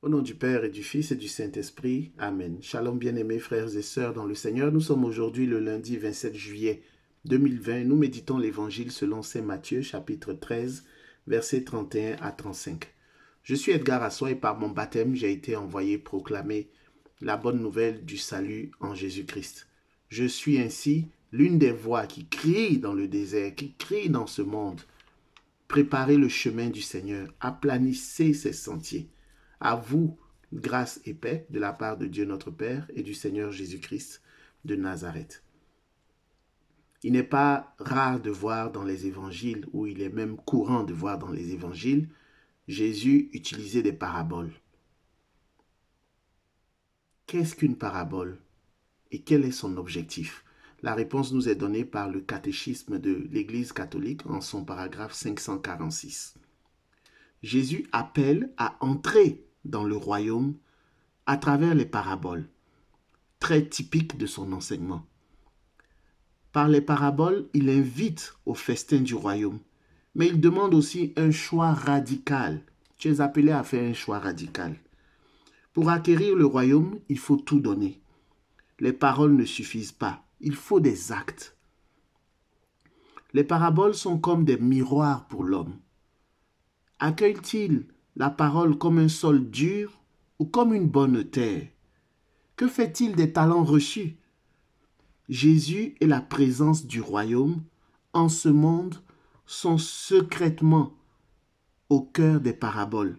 Au nom du Père et du Fils et du Saint-Esprit. Amen. Shalom bien-aimés frères et sœurs dans le Seigneur. Nous sommes aujourd'hui le lundi 27 juillet 2020. Nous méditons l'Évangile selon Saint Matthieu, chapitre 13, versets 31 à 35. Je suis Edgar Assoy et par mon baptême, j'ai été envoyé proclamer la bonne nouvelle du salut en Jésus-Christ. Je suis ainsi l'une des voix qui crie dans le désert, qui crie dans ce monde. Préparez le chemin du Seigneur, aplanissez ses sentiers. À vous, grâce et paix de la part de Dieu notre Père et du Seigneur Jésus-Christ de Nazareth. Il n'est pas rare de voir dans les évangiles, ou il est même courant de voir dans les évangiles, Jésus utiliser des paraboles. Qu'est-ce qu'une parabole et quel est son objectif? La réponse nous est donnée par le catéchisme de l'Église catholique en son paragraphe 546. Jésus appelle à entrer dans le royaume à travers les paraboles, très typiques de son enseignement. Par les paraboles, il invite au festin du royaume, mais il demande aussi un choix radical. Tu es appelé à faire un choix radical. Pour acquérir le royaume, il faut tout donner. Les paroles ne suffisent pas, il faut des actes. Les paraboles sont comme des miroirs pour l'homme. Accueille-t-il la parole comme un sol dur ou comme une bonne terre? Que fait-il des talents reçus? Jésus et la présence du royaume en ce monde sont secrètement au cœur des paraboles.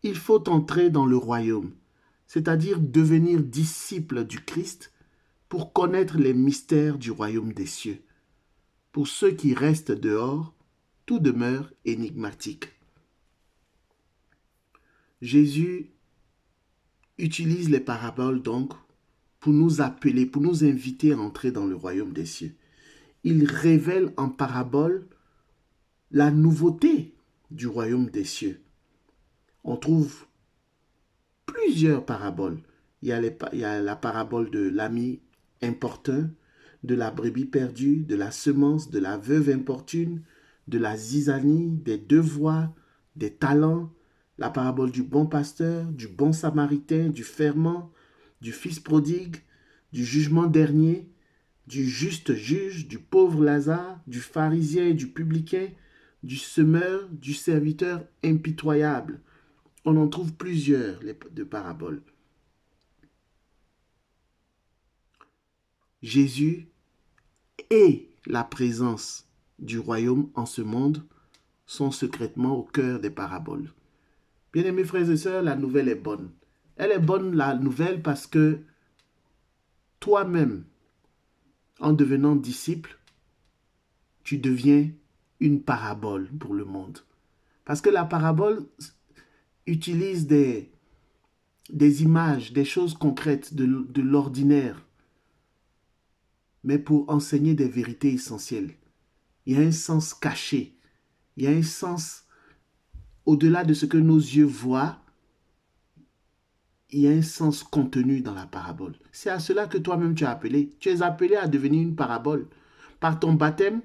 Il faut entrer dans le royaume, c'est-à-dire devenir disciple du Christ pour connaître les mystères du royaume des cieux. Pour ceux qui restent dehors, tout demeure énigmatique. Jésus utilise les paraboles donc pour nous appeler, pour nous inviter à entrer dans le royaume des cieux. Il révèle en parabole la nouveauté du royaume des cieux. On trouve plusieurs paraboles. Il y a la parabole de l'ami importun, de la brebis perdue, de la semence, de la veuve importune, de la zizanie, des deux voies, des talents, la parabole du bon pasteur, du bon samaritain, du ferment, du fils prodigue, du jugement dernier, du juste juge, du pauvre Lazare, du pharisien et du publicain, du semeur, du serviteur impitoyable. On en trouve plusieurs de paraboles. Jésus et la présence du royaume en ce monde sont secrètement au cœur des paraboles. Bien-aimés frères et sœurs, la nouvelle est bonne. Elle est bonne, la nouvelle, parce que toi-même, en devenant disciple, tu deviens une parabole pour le monde. Parce que la parabole utilise des images, des choses concrètes de l'ordinaire, mais pour enseigner des vérités essentielles. Il y a un sens caché, il y a un sens au-delà de ce que nos yeux voient, il y a un sens contenu dans la parabole. C'est à cela que toi-même tu es appelé. Tu es appelé à devenir une parabole. Par ton baptême,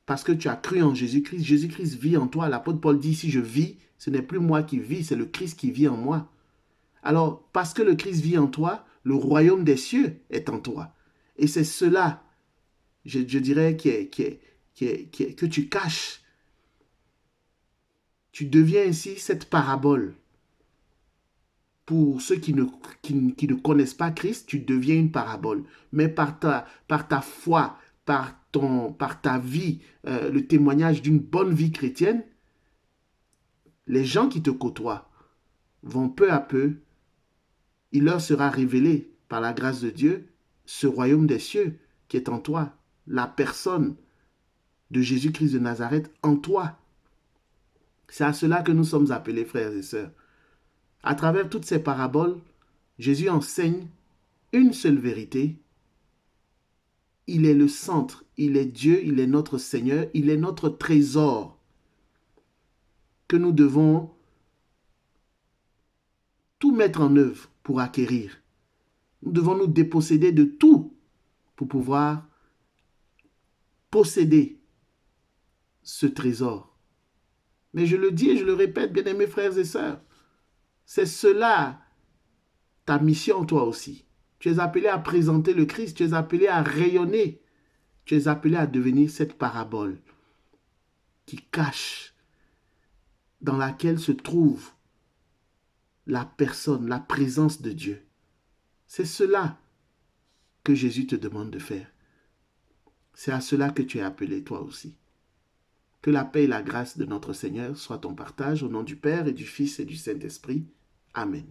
parce que tu as cru en Jésus-Christ, Jésus-Christ vit en toi. L'apôtre Paul dit, si je vis, ce n'est plus moi qui vis, c'est le Christ qui vit en moi. Alors, parce que le Christ vit en toi, le royaume des cieux est en toi. Et c'est cela, je dirais, que tu caches. Tu deviens ainsi cette parabole. Pour ceux qui ne connaissent pas Christ, tu deviens une parabole. Mais par ta foi, par ta vie, le témoignage d'une bonne vie chrétienne, les gens qui te côtoient vont peu à peu, il leur sera révélé par la grâce de Dieu ce royaume des cieux qui est en toi, la personne de Jésus-Christ de Nazareth en toi. C'est à cela que nous sommes appelés, frères et sœurs. À travers toutes ces paraboles, Jésus enseigne une seule vérité. Il est le centre, il est Dieu, il est notre Seigneur, il est notre trésor que nous devons tout mettre en œuvre pour acquérir. Nous devons nous déposséder de tout pour pouvoir posséder ce trésor. Mais je le dis et je le répète, bien-aimés frères et sœurs, C'est cela ta mission, toi aussi. Tu es appelé à présenter le Christ, tu es appelé à rayonner, tu es appelé à devenir cette parabole qui cache, dans laquelle se trouve la personne, la présence de Dieu. C'est cela que Jésus te demande de faire. C'est à cela que tu es appelé toi aussi. Que la paix et la grâce de notre Seigneur soient ton partage au nom du Père et du Fils et du Saint-Esprit. Amen.